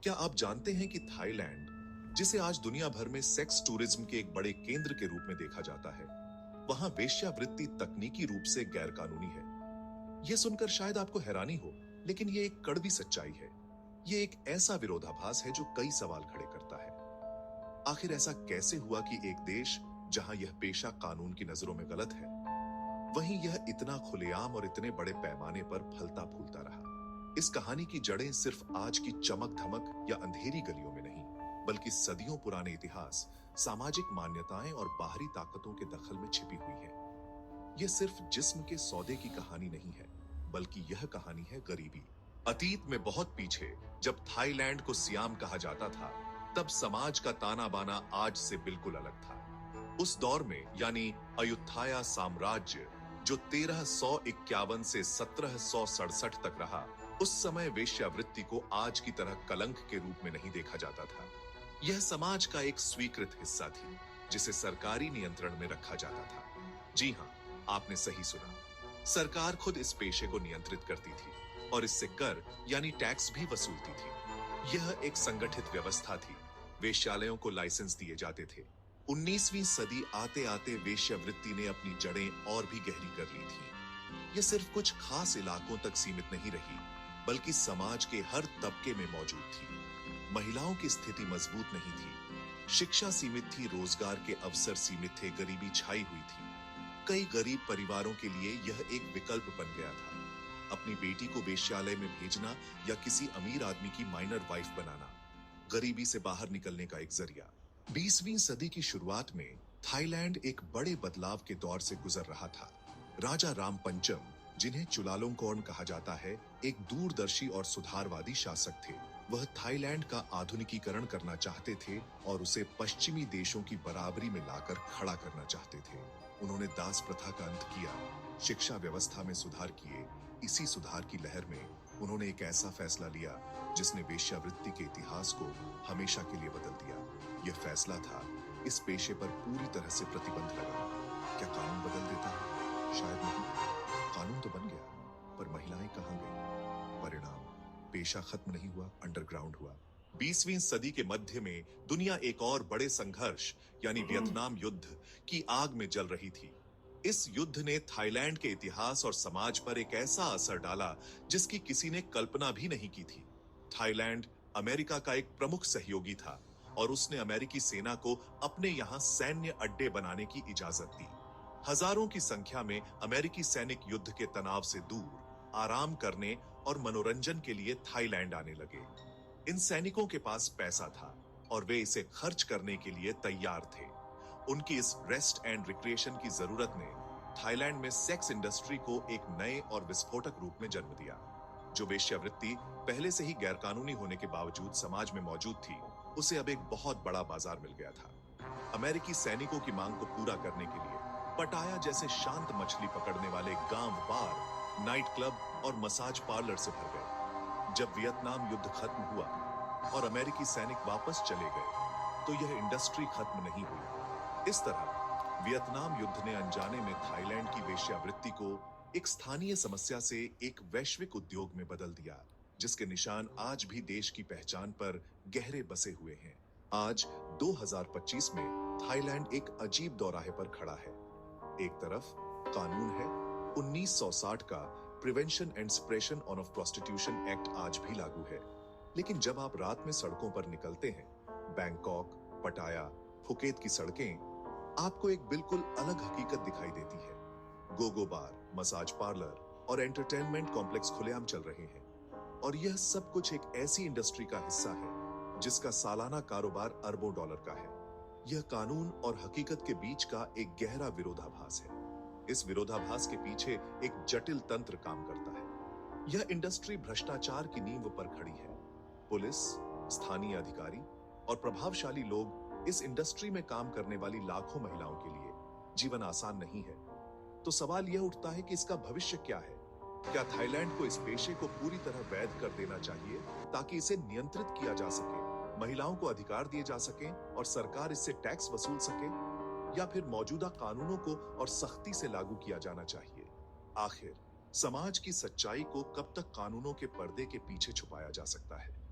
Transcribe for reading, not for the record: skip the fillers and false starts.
क्या आप जानते हैं कि थाईलैंड, जिसे आज दुनिया भर में सेक्स टूरिज्म के एक बड़े केंद्र के रूप में देखा जाता है, वहां वेश्यावृत्ति तकनीकी रूप से गैरकानूनी है। यह सुनकर शायद आपको हैरानी हो, लेकिन यह एक कड़वी सच्चाई है। यह एक ऐसा विरोधाभास है जो कई सवाल खड़े करता है। आखिर ऐसा कैसे हुआ कि एक देश जहां यह पेशा कानून की नजरों में गलत है, वहीं यह इतना खुलेआम और इतने बड़े पैमाने पर फलता फूलता रहा। इस कहानी की जड़ें सिर्फ आज की चमक धमक या अंधेरी गलियों में नहीं, बल्कि सदियों पुराने इतिहास, सामाजिक मान्यताएं और बाहरी ताकतों के दखल में छिपी हुई है। यह सिर्फ जिस्म के सौदे की कहानी नहीं है, बल्कि यह कहानी है गरीबी। अतीत में बहुत पीछे, जब थाईलैंड को सियाम कहा जाता था, तब समाज का ताना बाना आज से बिल्कुल अलग था। उस दौर में, यानी अयुत्थाया साम्राज्य, जो 1351 से 1767 तक रहा, उस समय वेश्यावृत्ति को आज की तरह कलंक के रूप में नहीं देखा जाता था। यह समाज का एक स्वीकृत हिस्सा थी, जिसे सरकारी नियंत्रण में रखा जाता था। जी हां, आपने सही सुना। सरकार खुद इस पेशे को नियंत्रित करती थी और इससे कर यानी टैक्स भी वसूलती थी। यह एक संगठित व्यवस्था थी। वेश्यालयों को लाइसेंस दिए जाते थे। 19वीं सदी आते आते वेश्यावृत्ति ने अपनी जड़ें और भी गहरी कर ली थी। यह सिर्फ कुछ खास इलाकों तक सीमित नहीं रही, बल्कि समाज के हर तबके में मौजूद थी। महिलाओं की स्थिति मजबूत नहीं थी, शिक्षा सीमित थी, रोजगार के अवसर सीमित थे, गरीबी छाई हुई थी। कई गरीब परिवारों के लिए यह एक विकल्प बन गया था, अपनी बेटी को वेश्यालय में भेजना या किसी अमीर आदमी की माइनर वाइफ बनाना, गरीबी से बाहर निकलने का एक जरिया। 20वीं सदी की शुरुआत में थाईलैंड एक बड़े बदलाव के दौर से गुजर रहा था। राजा रामपंचम, जिन्हें चुलालोंकोर्न कहा जाता है, एक दूरदर्शी और सुधारवादी शासक थे। वह थाईलैंड का आधुनिकीकरण करना चाहते थे और उसे पश्चिमी देशों की बराबरी में लाकर खड़ा करना चाहते थे। उन्होंने दास प्रथा का अंत किया, शिक्षा व्यवस्था में सुधार किए। इसी सुधार की लहर में उन्होंने एक ऐसा फैसला लिया जिसने वेश्यावृत्ति के इतिहास को हमेशा के लिए बदल दिया। यह फैसला था इस पेशे पर पूरी तरह से प्रतिबंध लगाना। क्या कानून बदल देता है? शायद नहीं। कानून तो बन गया, पर महिलाएं कहां गई? परिणाम, पेशा खत्म नहीं हुआ, अंडरग्राउंड हुआ। 20वीं सदी के मध्य में दुनिया एक और बड़े संघर्ष यानी वियतनाम युद्ध की आग में जल रही थी। इस युद्ध ने थाईलैंड के इतिहास और समाज पर एक ऐसा असर डाला जिसकी किसी ने कल्पना भी नहीं की थी। थाईलैंड अमेरिका का एक प्रमुख सहयोगी था और उसने अमेरिकी सेना को अपने यहां सैन्य अड्डे बनाने की इजाजत दी। हजारों की संख्या में अमेरिकी सैनिक युद्ध के तनाव से दूर आराम करने और मनोरंजन के लिए थाईलैंड आने लगे। इन सैनिकों के पास पैसा था और वे इसे खर्च करने के लिए तैयार थे। उनकी इस रेस्ट एंड रिक्रिएशन की जरूरत ने थाईलैंड में सेक्स इंडस्ट्री को एक नए और विस्फोटक रूप में जन्म दिया। जो वेश्यावृत्ति पहले से ही गैरकानूनी होने के बावजूद समाज में मौजूद थी, उसे अब एक बहुत बड़ा बाजार मिल गया था। अमेरिकी सैनिकों की मांग को पूरा करने के लिए पटाया जैसे शांत मछली पकड़ने वाले गांव बार, नाइट क्लब और मसाज पार्लर से भर गए। जब वियतनाम युद्ध खत्म हुआ और अमेरिकी सैनिक वापस चले गए, तो यह इंडस्ट्री खत्म नहीं हुई। इस तरह वियतनाम युद्ध ने अनजाने में थाईलैंड की वेश्यावृत्ति को एक स्थानीय समस्या से एक वैश्विक उद्योग में बदल दिया, जिसके निशान आज भी देश की पहचान पर गहरे बसे हुए हैं। आज 2025 में थाईलैंड एक अजीब दौराहे पर खड़ा है। एक तरफ कानून है, 1960 का prevention and suppression of prostitution act आज भी लागू है, लेकिन जब आप रात में सड़कों पर निकलते हैं, बैंकॉक, पटाया, फुकेत की सड़कें आपको एक बिल्कुल अलग हकीकत दिखाई देती है। गोगो बार, मसाज पार्लर और एंटरटेनमेंट कॉम्प्लेक्स खुलेआम चल रहे हैं, और यह सब कुछ एक ऐसी इंडस्ट्री का हिस्सा है जिसका सालाना कारोबार अरबों डॉलर का है। यह कानून और हकीकत के बीच का एक गहरा विरोधाभास है। इस विरोधाभास के पीछे एक जटिल तंत्र काम करता है। यह इंडस्ट्री भ्रष्टाचार की नींव पर खड़ी है। पुलिस, स्थानीय अधिकारी और प्रभावशाली लोग इस इंडस्ट्री में काम करने वाली लाखों महिलाओं के लिए जीवन आसान नहीं है। तो सवाल यह उठता है कि इसका भविष्य क्या है? क्या थाईलैंड को इस पेशे को पूरी तरह वैध कर देना चाहिए ताकि इसे नियंत्रित किया जा सके, महिलाओं को अधिकार दिए जा सकें और सरकार इससे टैक्स वसूल सके, या फिर मौजूदा कानूनों को और सख्ती से लागू किया जाना चाहिए? आखिर समाज की सच्चाई को कब तक कानूनों के पर्दे के पीछे छुपाया जा सकता है?